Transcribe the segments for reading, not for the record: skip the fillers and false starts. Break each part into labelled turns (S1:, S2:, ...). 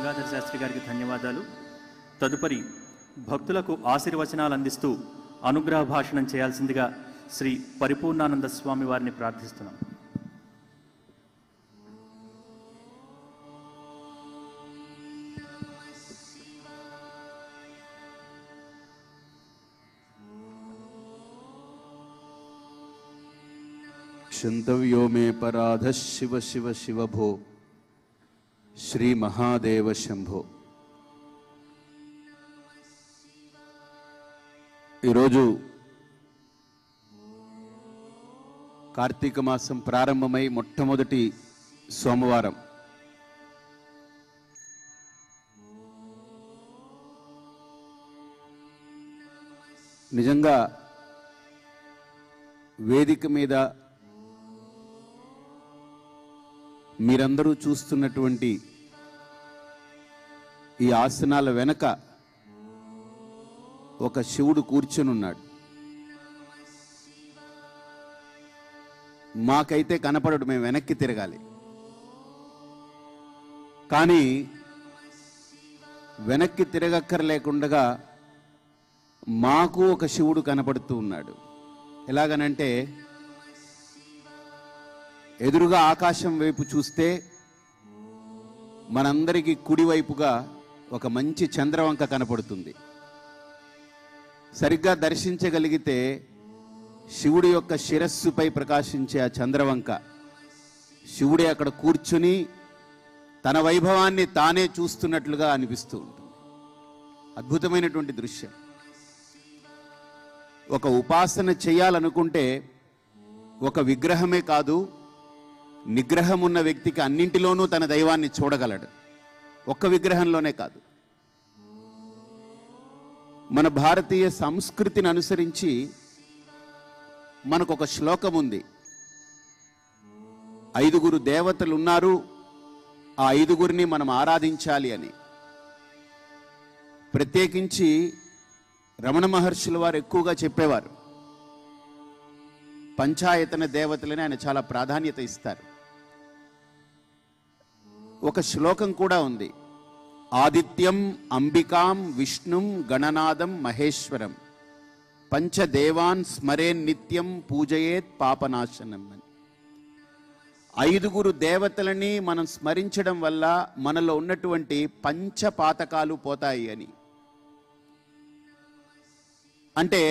S1: గంగాధర శాస్త్రి గారికి ధన్యవాదాలు. తదుపరి భక్తులకు ఆశీర్వచనాలు అందిస్తూ అనుగ్రహ భాషణం చేయాల్సిందిగా శ్రీ పరిపూర్ణానంద స్వామి వారిని ప్రార్థిస్తున్నాం.
S2: क्षन्तव्यो मे पराधः शिव शिव शिव भो श्री महादेव शंभो. ఈరోజు కార్తీక మాసం ప్రారంభమై మొట్టమొదటి సోమవారం. నిజంగా వేదిక మీద మీరందరూ చూస్తున్నటువంటి ఈ ఆసనాల వెనక ఒక శివుడు కూర్చొని ఉన్నాడు. మాకైతే కనపడడు, మేము వెనక్కి తిరగాలి. కానీ వెనక్కి తిరగక్కర్లేకుండా మాకు ఒక శివుడు కనపడుతూ ఉన్నాడు. ఎలాగనంటే ఎదురుగా ఆకాశం వైపు చూస్తే మనందరికీ కుడివైపుగా ఒక మంచి చంద్రవంక కనపడుతుంది. సరిగ్గా దర్శించగలిగితే శివుడి యొక్క శిరస్సుపై ప్రకాశించే ఆ చంద్రవంక శివుడే అక్కడ కూర్చుని తన వైభవాన్ని తానే చూస్తున్నట్లుగా అనిపిస్తూ ఉంటుంది. అద్భుతమైనటువంటి దృశ్యం. ఒక ఉపాసన చేయాలనుకుంటే ఒక విగ్రహమే కాదు, నిగ్రహం ఉన్న వ్యక్తికి అన్నింటిలోనూ తన దైవాన్ని చూడగలడు. ఒక్క విగ్రహంలోనే కాదు. మన భారతీయ సంస్కృతిని అనుసరించి మనకు ఒక శ్లోకం ఉంది. 5 దేవతలు ఉన్నారు, ఆ 5 మనం ఆరాధించాలి అని. ప్రత్యేకించి రమణ మహర్షుల వారు ఎక్కువగా చెప్పేవారు. పంచాయతన దేవతలని ఆయన చాలా ప్రాధాన్యత ఇస్తారు. ఒక శ్లోకం కూడా ఉంది. ఆదిత్యం అంబికాం విష్ణుం గణనాదం మహేశ్వరం పంచదేవాన్ స్మరేన్ నిత్యం పూజయేత్ పాపనాశనం అని. 5 దేవతలని మనం స్మరించడం వల్ల మనలో ఉన్నటువంటి పంచపాతకాలు పోతాయి అని. అంటే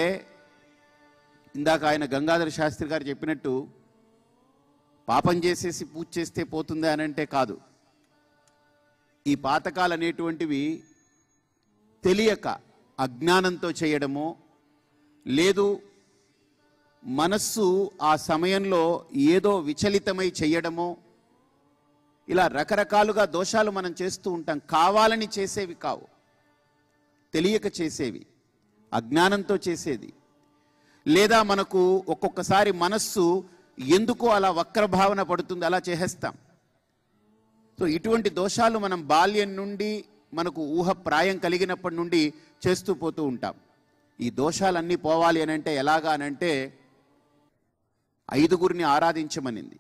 S2: ఇందాక ఆయన గంగాధర శాస్త్రి గారు చెప్పినట్టు పాపం చేసేసి పూజ చేస్తే పోతుందా అని అంటే కాదు. ఈ పాతకాలు అనేటువంటివి తెలియక అజ్ఞానంతో చేయడమో, లేదు మనస్సు ఆ సమయంలో ఏదో విచలితమై చేయడమో, ఇలా రకరకాలుగా దోషాలు మనం చేస్తూ ఉంటాం. కావాలని చేసేవి కావు, తెలియక చేసేవి, అజ్ఞానంతో చేసేది. లేదా మనకు ఒక్కొక్కసారి మనస్సు ఎందుకో అలా వక్రభావన పడుతుంది, అలా చేసేస్తాం. సో ఇటువంటి దోషాలు మనం బాల్యం నుండి మనకు ఊహ ప్రాయం కలిగినప్పటి నుండి చేస్తూ పోతూ ఉంటాం. ఈ దోషాలన్నీ పోవాలి అని అంటే ఎలాగా అనంటే 5 ఆరాధించమనింది.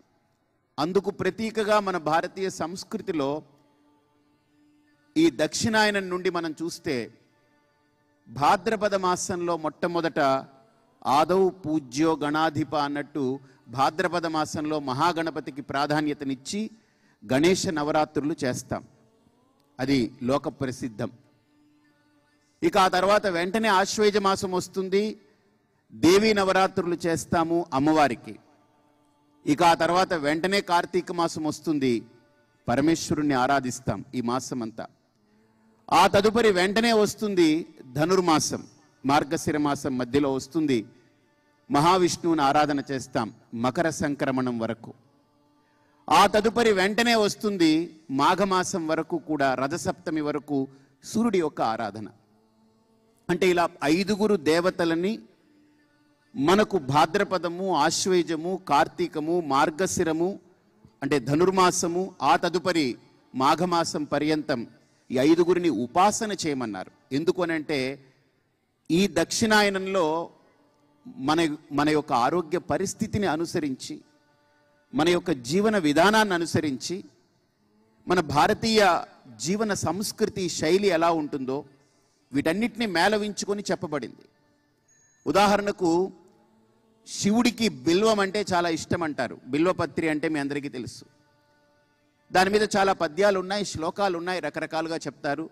S2: అందుకు ప్రతీకగా మన భారతీయ సంస్కృతిలో ఈ దక్షిణాయనం నుండి మనం చూస్తే భాద్రపద మాసంలో మొట్టమొదట ఆదౌ పూజ్యో గణాధిప అన్నట్టు భాద్రపద మాసంలో మహాగణపతికి ప్రాధాన్యతనిచ్చి గణేష నవరాత్రులు చేస్తాం. అది లోక ప్రసిద్ధం. ఇక ఆ తర్వాత వెంటనే ఆశ్వేజ మాసం వస్తుంది, దేవీ నవరాత్రులు చేస్తాము అమ్మవారికి. ఇక ఆ తర్వాత వెంటనే కార్తీక మాసం వస్తుంది, పరమేశ్వరుణ్ణి ఆరాధిస్తాం ఈ మాసం అంతా. ఆ తదుపరి వెంటనే వస్తుంది ధనుర్మాసం, మార్గశిర మాసం మధ్యలో వస్తుంది, మహావిష్ణువుని ఆరాధన చేస్తాం మకర సంక్రమణం వరకు. ఆ తదుపరి వెంటనే వస్తుంది మాఘమాసం వరకు కూడా, రథసప్తమి వరకు సూర్యుడి యొక్క ఆరాధన. అంటే ఇలా 5 దేవతలని మనకు భాద్రపదము, ఆశ్వేజము, కార్తీకము, మార్గశిరము అంటే ధనుర్మాసము, ఆ తదుపరి మాఘమాసం పర్యంతం ఈ 5 ఉపాసన చేయమన్నారు. ఎందుకు అనంటే ఈ దక్షిణాయనంలో మన యొక్క ఆరోగ్య పరిస్థితిని అనుసరించి, మన యొక్క జీవన విధానాన్ని అనుసరించి, మన భారతీయ జీవన సంస్కృతి శైలి ఎలా ఉంటుందో వీటన్నిటిని మేళవించుకొని చెప్పబడింది. ఉదాహరణకు శివుడికి బిల్వం అంటే చాలా ఇష్టం అంటారు. బిల్వపత్రి అంటే మీ అందరికీ తెలుసు. దాని మీద చాలా పద్యాలు ఉన్నాయి, శ్లోకాలు ఉన్నాయి, రకరకాలుగా చెప్తారు.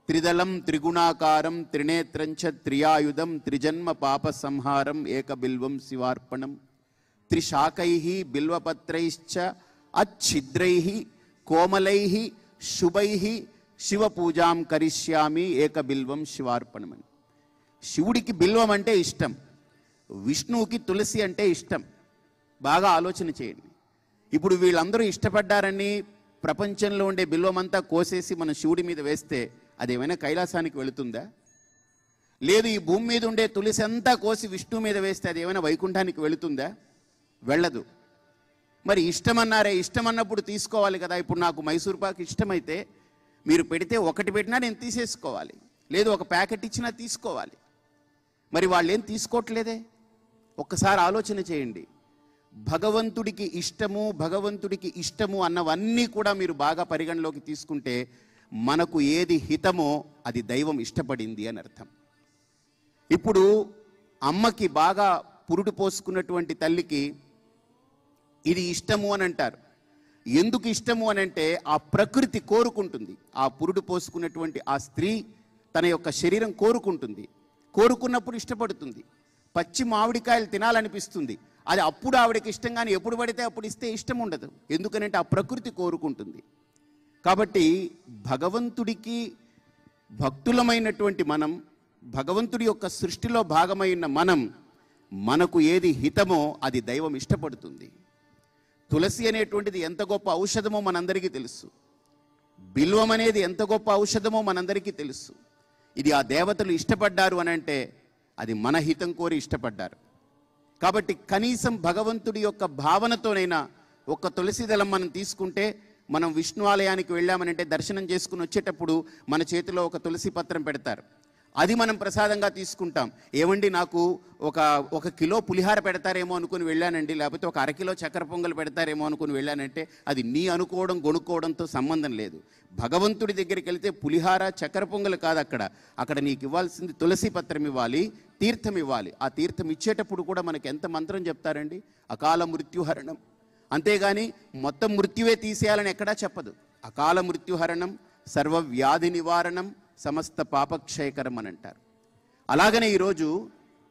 S2: త్రిదళం త్రిగుణాకారం త్రినేత్రంచ త్రియాయుధం త్రిజన్మ పాప సంహారం ఏక బిల్వం శివార్పణం త్రిశాకై బిల్వపత్రైశ్చ అచ్ఛిద్రై కోమలై శుభై శివపూజాం కరిష్యామి ఏక బిల్వం శివార్పణం అని. శివుడికి బిల్వం అంటే ఇష్టం, విష్ణువుకి తులసి అంటే ఇష్టం. బాగా ఆలోచన చేయండి. ఇప్పుడు వీళ్ళందరూ ఇష్టపడ్డారని ప్రపంచంలో ఉండే బిల్వమంతా కోసేసి మన శివుడి మీద వేస్తే అదేమైనా కైలాసానికి వెళుతుందా? లేదు, ఈ భూమి మీద ఉండే తులసి అంతా కోసి విష్ణువు మీద వేస్తే అది ఏమైనా వైకుంఠానికి వెళుతుందా? వెళ్ళదు. మరి ఇష్టమన్నారే, ఇష్టమన్నప్పుడు తీసుకోవాలి కదా. ఇప్పుడు నాకు మైసూర్ పాక్ ఇష్టమైతే మీరు పెడితే ఒకటి పెట్టినా నేను తీసేసుకోవాలి, లేదు ఒక ప్యాకెట్ ఇచ్చినా తీసుకోవాలి. మరి వాళ్ళు ఏం తీసుకోవట్లేదే. ఒక్కసారి ఆలోచన చేయండి. భగవంతుడికి ఇష్టము అన్నవన్నీ కూడా మీరు బాగా పరిగణలోకి తీసుకుంటే మనకు ఏది హితమో అది దైవం ఇష్టపడింది అని అర్థం. ఇప్పుడు అమ్మకి బాగా పురుడు పోసుకున్నటువంటి తల్లికి ఇది ఇష్టము అని అంటారు. ఎందుకు ఇష్టము అని అంటే ఆ ప్రకృతి కోరుకుంటుంది. ఆ పురుడు పోసుకున్నటువంటి ఆ స్త్రీ తన యొక్క శరీరం కోరుకుంటుంది. కోరుకున్నప్పుడు ఇష్టపడుతుంది. పచ్చి మామిడికాయలు తినాలనిపిస్తుంది, అది అప్పుడు ఆవిడకి ఇష్టం, కానీ ఎప్పుడు పడితే అప్పుడు ఇస్తే ఇష్టం ఉండదు. ఎందుకనంటే ఆ ప్రకృతి కోరుకుంటుంది. కాబట్టి భగవంతుడికి భక్తులమైనటువంటి మనం, భగవంతుడి యొక్క సృష్టిలో భాగమైన మనం, మనకు ఏది హితమో అది దైవం ఇష్టపడుతుంది. తులసి అనేటువంటిది ఎంత గొప్ప ఔషధమో మనందరికీ తెలుసు. బిల్వం అనేది ఎంత గొప్ప ఔషధమో మనందరికీ తెలుసు. ఇది ఆ దేవతలు ఇష్టపడ్డారు అని అంటే అది మన హితం కోరి ఇష్టపడ్డారు. కాబట్టి కనీసం భగవంతుడి యొక్క భావనతోనైనా ఒక్క తులసి దళం మనం తీసుకుంటే, మనం విష్ణు ఆలయానికి వెళ్ళామనంటే దర్శనం చేసుకుని వచ్చేటప్పుడు మన చేతిలో ఒక తులసి పత్రం పెడతారు. అది మనం ప్రసాదంగా తీసుకుంటాం. ఏమండి నాకు ఒక కిలో పులిహార పెడతారేమో అనుకుని వెళ్ళానండి, లేకపోతే ఒక అరకిలో చక్కెర పొంగల్ పెడతారేమో అనుకుని వెళ్ళానంటే అది నీ అనుకోవడం గొనుక్కోవడంతో సంబంధం లేదు. భగవంతుడి దగ్గరికి వెళ్తే పులిహార చక్కెర పొంగల్ కాదు, అక్కడ నీకు ఇవ్వాల్సింది తులసి పత్రం ఇవ్వాలి, తీర్థం ఇవ్వాలి. ఆ తీర్థం ఇచ్చేటప్పుడు కూడా మనకి ఎంత మంత్రం చెప్తారండి, అకాల మృత్యుహరణం. అంతేగాని మొత్తం మృత్యువే తీసేయాలని ఎక్కడా చెప్పదు. అకాల మృత్యుహరణం, సర్వవ్యాధి నివారణం, సమస్త పాపక్షయకరం అని అంటారు. అలాగనే ఈరోజు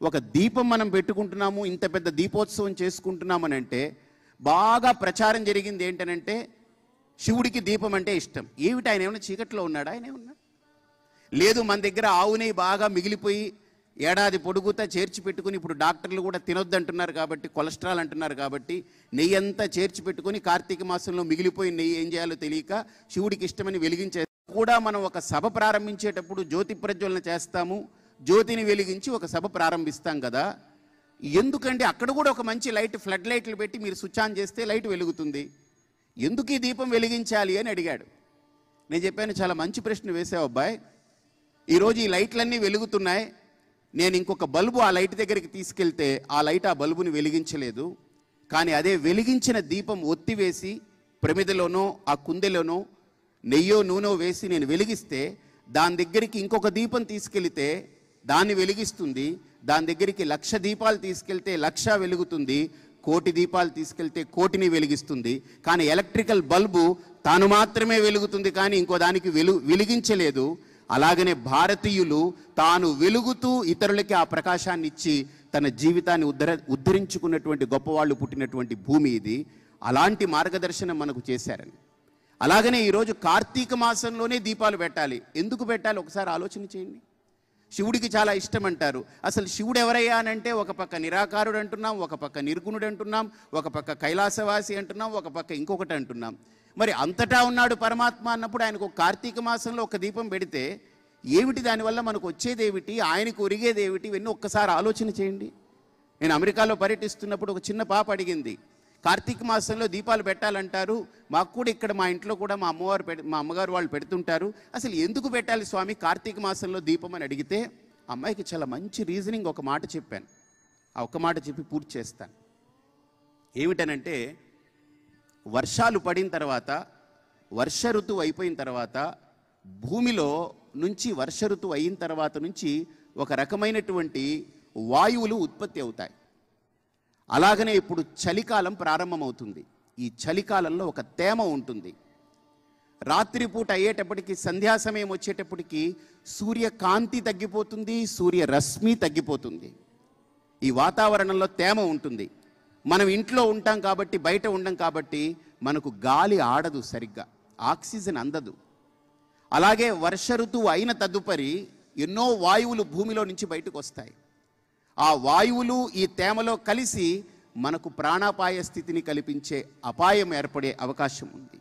S2: ఒక దీపం మనం పెట్టుకుంటున్నాము, ఇంత పెద్ద దీపోత్సవం చేసుకుంటున్నామని అంటే బాగా ప్రచారం జరిగింది ఏంటనంటే శివుడికి దీపం అంటే ఇష్టం. ఏమిటి, ఆయన ఏమైనా చీకట్లో ఉన్నాడా? ఆయన ఏమన్నా లేదు. మన దగ్గర ఆవు నెయ్యి బాగా మిగిలిపోయి ఏడాది పొడుగుతా చేర్చి పెట్టుకుని, ఇప్పుడు డాక్టర్లు కూడా తినొద్దు అంటున్నారు కాబట్టి, కొలెస్ట్రాల్ అంటున్నారు కాబట్టి, నెయ్యి అంతా చేర్చి పెట్టుకుని కార్తీక మాసంలో మిగిలిపోయిన నెయ్యి ఏం చేయాలో తెలియక శివుడికి ఇష్టమని వెలిగించే కూడా మనం ఒక సభ ప్రారంభించేటప్పుడు జ్యోతి ప్రజ్వలన చేస్తాము, జ్యోతిని వెలిగించి ఒక సభ ప్రారంభిస్తాం కదా. ఎందుకంటే అక్కడ కూడా ఒక మంచి లైట్, ఫ్లడ్ లైట్లు పెట్టి మీరు స్విచ్ ఆన్ చేస్తే లైట్ వెలుగుతుంది. ఎందుకు ఈ దీపం వెలిగించాలి అని అడిగాడు. నేను చెప్పాను, చాలా మంచి ప్రశ్న వేసావు అబ్బాయి. ఈరోజు ఈ లైట్లన్నీ వెలుగుతున్నాయి, నేను ఇంకొక బల్బు ఆ లైట్ దగ్గరికి తీసుకెళ్తే ఆ లైట్ ఆ బల్బుని వెలిగించలేదు. కానీ అదే వెలిగించిన దీపం ఒత్తివేసి ప్రమిదలోనో ఆ కుందెలోనో నెయ్యో నూనె వేసి నేను వెలిగిస్తే దాని దగ్గరికి ఇంకొక దీపం తీసుకెళ్తే దాన్ని వెలిగిస్తుంది. దాని దగ్గరికి 1,00,000 దీపాలు తీసుకెళ్తే 1,00,000 వెలుగుతుంది, 1,00,000 దీపాలు తీసుకెళ్తే 1,00,000ని వెలిగిస్తుంది. కానీ ఎలక్ట్రికల్ బల్బు తాను మాత్రమే వెలుగుతుంది, కానీ ఇంకో దానికి వెలిగించలేదు. అలాగనే భారతీయులు తాను వెలుగుతూ ఇతరులకి ఆ ప్రకాశాన్ని ఇచ్చి తన జీవితాన్ని ఉద్ధరించుకున్నటువంటి గొప్పవాళ్ళు పుట్టినటువంటి భూమి ఇది. అలాంటి మార్గదర్శనం మనకు చేశారని. అలాగనే ఈరోజు కార్తీక మాసంలోనే దీపాలు పెట్టాలి. ఎందుకు పెట్టాలి ఒకసారి ఆలోచన చేయండి. శివుడికి చాలా ఇష్టం అంటారు. అసలు శివుడు ఎవరయ్యా అనంటే ఒక పక్క నిరాకారుడు అంటున్నాం, ఒక పక్క నిర్గుణుడు అంటున్నాం, ఒక పక్క కైలాసవాసి అంటున్నాం, ఒక పక్క ఇంకొకటి అంటున్నాం. మరి అంతటా ఉన్నాడు పరమాత్మ అన్నప్పుడు ఆయనకు కార్తీక మాసంలో ఒక దీపం పెడితే ఏమిటి, దానివల్ల మనకు వచ్చేది ఏమిటి, ఆయనకు ఒరిగేది ఏమిటి, ఇవన్నీ ఒక్కసారి ఆలోచన చేయండి. నేను అమెరికాలో పర్యటిస్తున్నప్పుడు ఒక చిన్న పాప అడిగింది, కార్తీక మాసంలో దీపాలు పెట్టాలంటారు, మాకు కూడా ఇక్కడ మా ఇంట్లో కూడా మా అమ్మగారు వాళ్ళు పెడుతుంటారు, అసలు ఎందుకు పెట్టాలి స్వామి కార్తీక మాసంలో దీపం అని అడిగితే అమ్మాయికి చాలా మంచి రీజనింగ్ ఒక మాట చెప్పాను. ఆ ఒక్క మాట చెప్పి పూర్తి చేస్తాను. ఏమిటనంటే వర్షాలు పడిన తర్వాత, వర్ష ఋతువు అయిపోయిన తర్వాత భూమిలో నుంచి వర్ష ఋతువు అయిన తర్వాత నుంచి ఒక రకమైనటువంటి వాయువులు ఉత్పత్తి అవుతాయి. అలాగనే ఇప్పుడు చలికాలం ప్రారంభమవుతుంది. ఈ చలికాలంలో ఒక తేమ ఉంటుంది. రాత్రిపూట అయ్యేటప్పటికి సంధ్యా సమయం వచ్చేటప్పటికి సూర్యకాంతి తగ్గిపోతుంది, సూర్యరశ్మి తగ్గిపోతుంది. ఈ వాతావరణంలో తేమ ఉంటుంది. మనం ఇంట్లో ఉంటాం కాబట్టి, బయట ఉండం కాబట్టి మనకు గాలి ఆడదు, సరిగ్గా ఆక్సిజన్ అందదు. అలాగే వర్ష ఋతువు అయిన తదుపరి ఎన్నో వాయువులు భూమిలో నుంచి బయటకు వస్తాయి. ఆ వాయువులు ఈ తేమలో కలిసి మనకు ప్రాణాపాయ స్థితిని కల్పించే అపాయం ఏర్పడే అవకాశం ఉంది.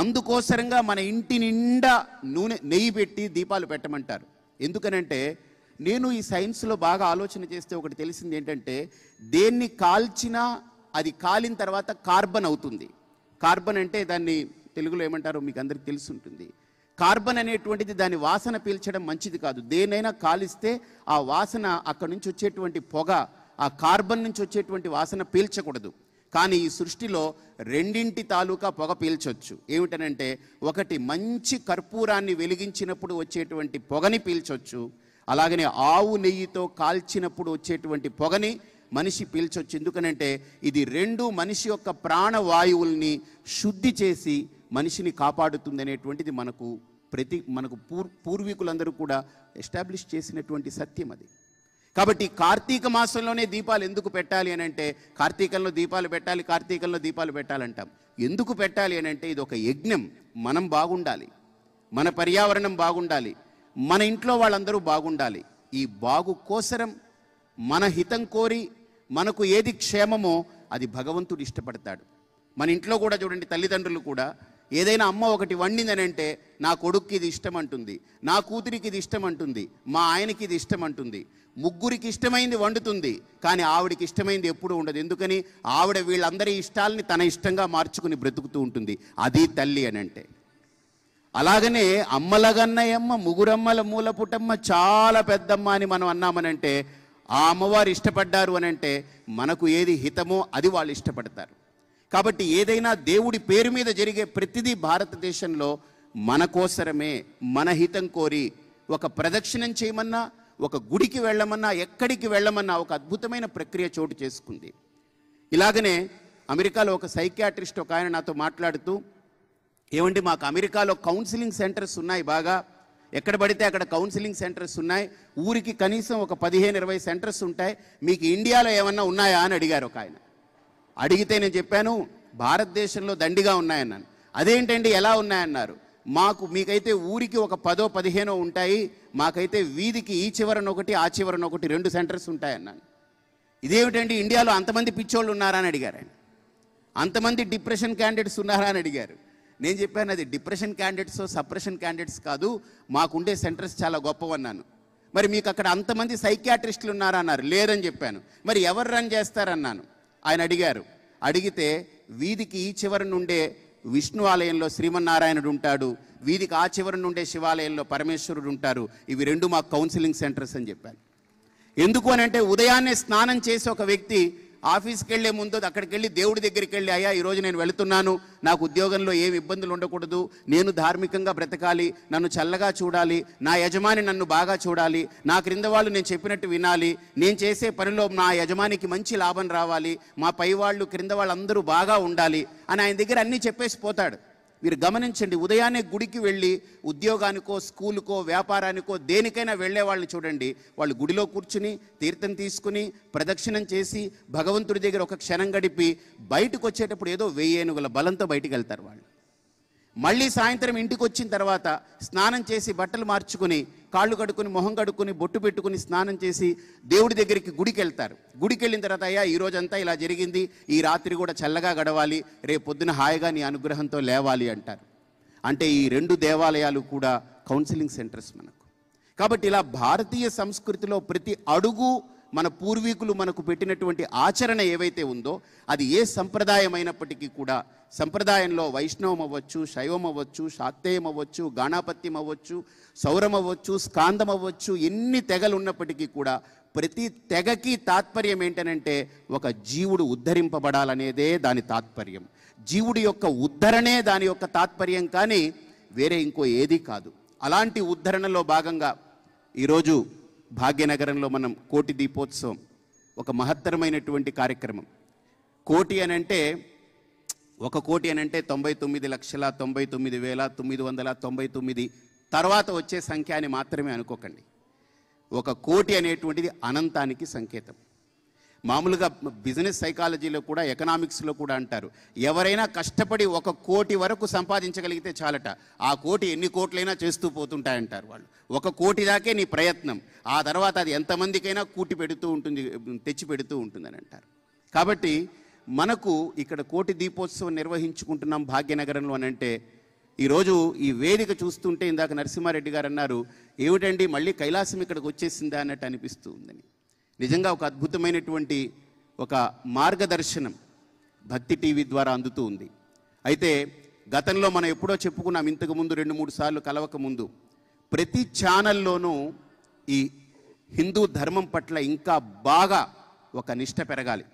S2: అందుకోసరంగా మన ఇంటి నిండా నెయ్యి పెట్టి దీపాలు పెట్టమంటారు. ఎందుకనంటే నేను ఈ సైన్స్లో బాగా ఆలోచన చేస్తే ఒకటి తెలిసింది ఏంటంటే, దేన్ని కాల్చినా అది కాలిన తర్వాత కార్బన్ అవుతుంది. కార్బన్ అంటే దాన్ని తెలుగులో ఏమంటారో మీకు అందరికీ తెలిసి ఉంటుంది. కార్బన్ అనేటువంటిది దాని వాసన పీల్చడం మంచిది కాదు. దేనైనా కాలిస్తే ఆ వాసన అక్కడి నుంచి వచ్చేటువంటి పొగ, ఆ కార్బన్ నుంచి వచ్చేటువంటి వాసన పీల్చకూడదు. కానీ ఈ సృష్టిలో రెండింటి తాలూకా పొగ పీల్చొచ్చు. ఏమిటనంటే, ఒకటి మంచి కర్పూరాన్ని వెలిగించినప్పుడు వచ్చేటువంటి పొగని పీల్చొచ్చు, అలాగనే ఆవు నెయ్యితో కాల్చినప్పుడు వచ్చేటువంటి పొగని మనిషి పీల్చొచ్చు. ఎందుకనంటే ఇది రెండు మనిషి యొక్క ప్రాణవాయువుల్ని శుద్ధి చేసి మనిషిని కాపాడుతుంది అనేటువంటిది మనకు పూర్వీకులందరూ కూడా ఎస్టాబ్లిష్ చేసినటువంటి సత్యం అది. కాబట్టి కార్తీక మాసంలోనే దీపాలు ఎందుకు పెట్టాలి అని అంటే, కార్తీకంలో దీపాలు పెట్టాలి, కార్తీకంలో దీపాలు పెట్టాలంటాం. ఎందుకు పెట్టాలి అని అంటే, ఇది ఒక యజ్ఞం. మనం బాగుండాలి, మన పర్యావరణం బాగుండాలి, మన ఇంట్లో వాళ్ళందరూ బాగుండాలి. ఈ బాగు కోసరం మన హితం కోరి మనకు ఏది క్షేమమో అది భగవంతుడు ఇష్టపడతాడు. మన ఇంట్లో కూడా చూడండి, తల్లిదండ్రులు కూడా ఏదైనా అమ్మ ఒకటి వండిందని అంటే, నా కొడుక్కి ఇది ఇష్టం అంటుంది, నా కూతురికి ఇది ఇష్టం అంటుంది, మా ఆయనకి ఇది ఇష్టం అంటుంది. ముగ్గురికి ఇష్టమైంది వండుతుంది, కానీ ఆవిడికి ఇష్టమైంది ఎప్పుడూ ఉండదు. ఎందుకని? ఆవిడ వీళ్ళందరి ఇష్టాలని తన ఇష్టంగా మార్చుకుని బ్రతుకుతూ ఉంటుంది. అది తల్లి అని అంటే. అలాగనే అమ్మలగన్నయమ్మ ముగురమ్మల మూల పుటమ్మ చాలా పెద్దమ్మ అని మనం అన్నామనంటే, ఆ అమ్మవారు ఇష్టపడ్డారు అని అంటే మనకు ఏది హితమో అది వాళ్ళు ఇష్టపడతారు. కాబట్టి ఏదైనా దేవుడి పేరు మీద జరిగే ప్రతిదీ భారతదేశంలో మన కోసరమే, మన హితం కోరి ఒక ప్రదక్షిణం చేయమన్నా, ఒక గుడికి వెళ్ళమన్నా, ఎక్కడికి వెళ్ళమన్నా ఒక అద్భుతమైన ప్రక్రియ చోటు చేసుకుంది. ఇలాగనే అమెరికాలో ఒక సైకియాట్రిస్ట్ ఒక ఆయన నాతో మాట్లాడుతూ, ఏమండి మాకు అమెరికాలో కౌన్సిలింగ్ సెంటర్స్ ఉన్నాయి, బాగా ఎక్కడ పడితే అక్కడ కౌన్సిలింగ్ సెంటర్స్ ఉన్నాయి, ఊరికి కనీసం ఒక 15-20 సెంటర్స్ ఉంటాయి, మీకు ఇండియాలో ఏమన్నా ఉన్నాయా అని అడిగారు ఒక ఆయన. అడిగితే నేను చెప్పాను, భారతదేశంలో దండిగా ఉన్నాయన్నాను. అదేంటండి ఎలా ఉన్నాయన్నారు. మీకైతే ఊరికి ఒక 10-15 ఉంటాయి, మాకైతే వీధికి ఈ చివరనొకటి ఆ చివరనొకటి 2 సెంటర్స్ ఉంటాయన్నాను. ఇదేమిటండి ఇండియాలో అంతమంది పిచ్చోళ్ళు ఉన్నారా అని అడిగారు ఆయన. అంతమంది డిప్రెషన్ క్యాండిడేట్స్ ఉన్నారా అని అడిగారు. నేను చెప్పాను, అది డిప్రెషన్ క్యాండిడేట్స్ సప్రెషన్ క్యాండిడేట్స్ కాదు, మాకుండే సెంటర్స్ చాలా గొప్పవన్నాను. మరి మీకు అక్కడ అంతమంది సైకియాట్రిస్టులు ఉన్నారా అన్నారు. లేరని చెప్పాను. మరి ఎవరు రన్ చేస్తారన్నాను. ఆయన అడిగారు. అడిగితే వీధికి ఈ చివరి నుండే విష్ణు ఆలయంలో శ్రీమన్నారాయణుడు ఉంటాడు, వీధికి ఆ చివరి నుండే శివాలయంలో పరమేశ్వరుడు ఉంటారు, ఇవి 2 మాకు కౌన్సిలింగ్ సెంటర్స్ అని చెప్పాను. ఎందుకు అని అంటే, ఉదయాన్నే స్నానం చేసి ఒక వ్యక్తి ఆఫీస్కి వెళ్లే ముందు అక్కడికి వెళ్ళి దేవుడి దగ్గరికి వెళ్ళి, అయ్యా ఈరోజు నేను వెళుతున్నాను, నాకు ఉద్యోగంలో ఏమి ఇబ్బందులు ఉండకూడదు, నేను ధార్మికంగా బ్రతకాలి, నన్ను చల్లగా చూడాలి, నా యజమాని నన్ను బాగా చూడాలి, నా క్రింద వాళ్ళు నేను చెప్పినట్టు వినాలి, నేను చేసే పనిలో నా యజమానికి మంచి లాభం రావాలి, మా పై వాళ్ళు క్రింద వాళ్ళందరూ బాగా ఉండాలి అని ఆయన దగ్గర అన్నీ చెప్పేసి పోతాడు. మీరు గమనించండి, ఉదయాన్నే గుడికి వెళ్ళి ఉద్యోగానికో స్కూలుకో వ్యాపారానికో దేనికైనా వెళ్ళే వాళ్ళని చూడండి, వాళ్ళు గుడిలో కూర్చుని తీర్థం తీసుకుని ప్రదక్షిణం చేసి భగవంతుడి దగ్గర ఒక క్షణం గడిపి బయటకు వచ్చేటప్పుడు ఏదో 1000 ఏనుగుల బలంతో బయటికి వెళ్తారు వాళ్ళు. మళ్ళీ సాయంత్రం ఇంటికి వచ్చిన తర్వాత స్నానం చేసి బట్టలు మార్చుకుని కాళ్ళు కడుక్కుని మొహం కడుక్కుని బొట్టు పెట్టుకుని స్నానం చేసి దేవుడి దగ్గరికి గుడికి వెళ్తారు. గుడికి వెళ్ళిన తర్వాత, అయ్యా ఈ రోజంతా ఇలా జరిగింది, ఈ రాత్రి కూడా చల్లగా గడవాలి, రేపు పొద్దున హాయిగా నీ అనుగ్రహంతో లేవాలి అంటారు. అంటే ఈ 2 దేవాలయాలు కూడా కౌన్సిలింగ్ సెంటర్స్ మనకు. కాబట్టి ఇలా భారతీయ సంస్కృతిలో ప్రతి అడుగు మన పూర్వీకులు మనకు పెట్టినటువంటి ఆచరణ ఏవైతే ఉందో, అది ఏ సంప్రదాయం అయినప్పటికీ కూడా, సంప్రదాయంలో వైష్ణవం అవ్వచ్చు, శైవం అవ్వచ్చు, శాక్తేయం అవ్వచ్చు, గాణాపత్యం అవ్వచ్చు, సౌరం అవ్వచ్చు, స్కాందం అవ్వచ్చు, ఎన్ని తెగలు ఉన్నప్పటికీ కూడా ప్రతి తెగకి తాత్పర్యం ఏంటనంటే, ఒక జీవుడు ఉద్ధరింపబడాలనేదే దాని తాత్పర్యం. జీవుడి యొక్క ఉద్ధరణే దాని యొక్క తాత్పర్యం. కానీ వేరే ఇంకో ఏదీ కాదు. అలాంటి ఉద్ధరణలో భాగంగా ఈరోజు భాగ్యనగరంలో మనం కోటి దీపోత్సవం ఒక మహత్తరమైనటువంటి కార్యక్రమం. కోటి అనంటే 99,99,99,999 తర్వాత వచ్చే సంఖ్య అని మాత్రమే అనుకోకండి. 1 కోటి అనేటువంటిది అనంతానికి సంకేతం. మామూలుగా బిజినెస్ సైకాలజీలో కూడా ఎకనామిక్స్లో కూడా అంటారు, ఎవరైనా కష్టపడి 1 కోటి వరకు సంపాదించగలిగితే చాలట, ఆ కోటి ఎన్ని కోట్లైనా చేస్తూ పోతుంటాయంటారు వాళ్ళు. 1 కోటి దాకే నీ ప్రయత్నం, ఆ తర్వాత అది ఎంతమందికైనా కూటి పెడుతూ ఉంటుంది, తెచ్చి పెడుతూ ఉంటుందని అంటారు. కాబట్టి మనకు ఇక్కడ కోటి దీపోత్సవం నిర్వహించుకుంటున్నాం భాగ్యనగరంలో అని అంటే, ఈరోజు ఈ వేదిక చూస్తుంటే ఇందాక నరసింహారెడ్డి గారు అన్నారు, ఏమిటండి మళ్ళీ కైలాసం ఇక్కడికి వచ్చేసిందా అన్నట్టు అనిపిస్తూ ఉందని. నిజంగా ఒక అద్భుతమైనటువంటి ఒక మార్గదర్శనం భక్తి టీవీ ద్వారా అందుతూ ఉంది. అయితే గతంలో మనం ఎప్పుడో చెప్పుకున్నాం, ఇంతకుముందు 2-3 సార్లు కలవక ముందు, ప్రతి ఛానల్లోనూ ఈ హిందూ ధర్మం పట్ల ఇంకా బాగా ఒక నిష్ట పెరగాలి.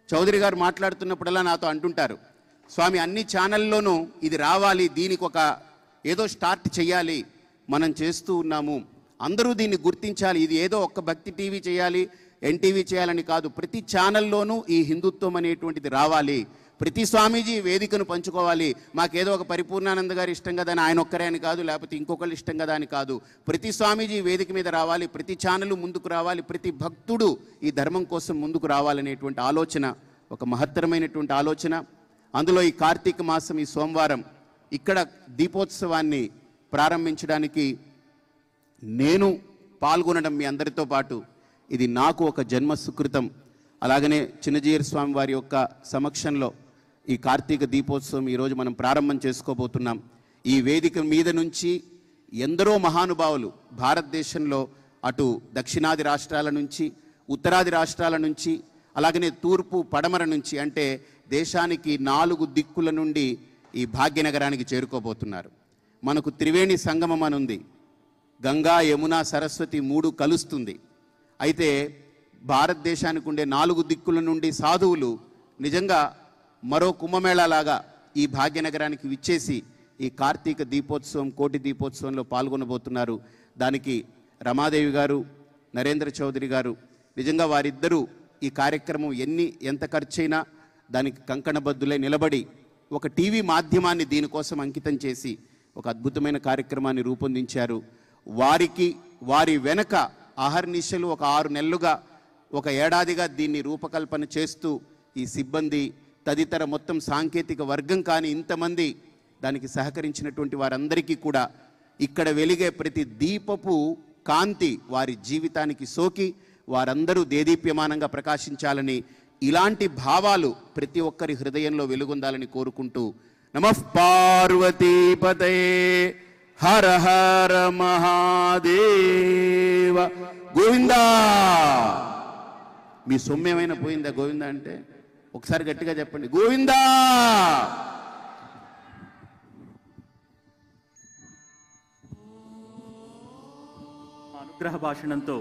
S2: చౌదరి గారు మాట్లాడుతున్నప్పుడల్లా నాతో అంటుంటారు, స్వామి అన్ని ఛానల్లోనూ ఇది రావాలి, దీనికి ఒక ఏదో స్టార్ట్ చేయాలి, మనం చేస్తూ ఉన్నాము, అందరూ దీన్ని గుర్తించాలి, ఇది ఏదో ఒక్క భక్తి టీవీ చేయాలి, ఎన్టీవీ చేయాలని కాదు, ప్రతి ఛానల్లోనూ ఈ హిందుత్వం అనేటువంటిది రావాలి, ప్రతి స్వామీజీ వేదికను పంచుకోవాలి, మాకేదో ఒక పరిపూర్ణానంద గారు ఇష్టం కదా అని ఆయన ఒక్కరే అని కాదు, లేకపోతే ఇంకొకళ్ళు ఇష్టం కదా అని కాదు, ప్రతి స్వామీజీ వేదిక మీద రావాలి, ప్రతి ఛానల్ ముందుకు రావాలి, ప్రతి భక్తుడు ఈ ధర్మం కోసం ముందుకు రావాలనేటువంటి ఆలోచన ఒక మహత్తరమైనటువంటి ఆలోచన. అందులో ఈ కార్తీక మాసం ఈ సోమవారం ఇక్కడ దీపోత్సవాన్ని ప్రారంభించడానికి నేను పాల్గొనడం మీ అందరితో పాటు ఇది నాకు ఒక జన్మ సుకృతం. అలాగనే చిన్నజీయర్ స్వామి వారి యొక్క సమక్షంలో ఈ కార్తీక దీపోత్సవం ఈరోజు మనం ప్రారంభం చేసుకోబోతున్నాం. ఈ వేదిక మీద నుంచి ఎందరో మహానుభావులు భారతదేశంలో అటు దక్షిణాది రాష్ట్రాల నుంచి, ఉత్తరాది రాష్ట్రాల నుంచి, అలాగనే తూర్పు పడమర నుంచి, అంటే దేశానికి 4 దిక్కుల నుండి ఈ భాగ్యనగరానికి చేరుకోబోతున్నారు. మనకు త్రివేణి సంగమం అని ఉంది, గంగా యమున సరస్వతి 3 కలుస్తుంది. అయితే భారతదేశానికి ఉండే 4 దిక్కుల నుండి సాధువులు నిజంగా మరో కుంభమేళాలాగా ఈ భాగ్యనగరానికి విచ్చేసి ఈ కార్తీక దీపోత్సవం కోటి దీపోత్సవంలో పాల్గొనబోతున్నారు. దానికి రమాదేవి గారు, నరేంద్ర చౌదరి గారు, నిజంగా వారిద్దరూ ఈ కార్యక్రమం ఎంత ఖర్చైనా దానికి కంకణబద్దులై నిలబడి ఒక టీవీ మాధ్యమాన్ని దీనికోసం అంకితం చేసి ఒక అద్భుతమైన కార్యక్రమాన్ని రూపొందించారు. వారి వెనక అహర్నిశలు ఒక 6 నెలలుగా, ఒక ఏడాదిగా దీన్ని రూపకల్పన చేస్తూ ఈ సిబ్బంది తదితర మొత్తం సాంకేతిక వర్గం కానీ ఇంతమంది దానికి సహకరించినటువంటి వారందరికీ కూడా ఇక్కడ వెలిగే ప్రతి దీపపు కాంతి వారి జీవితానికి సోకి వారందరూ దేదీప్యమానంగా ప్రకాశించాలని, ఇలాంటి భావాలు ప్రతి ఒక్కరి హృదయంలో వెలుగొందాలని కోరుకుంటూ, నమః పార్వతీపతయే హర హర మహాదేవ గోవిందా. మీ సొమ్మేమైనా పోయిందా గోవిందా అంటే? ఒకసారి గట్టిగా చెప్పండి, గోవిందా.
S1: అనుగ్రహ భాషణంతో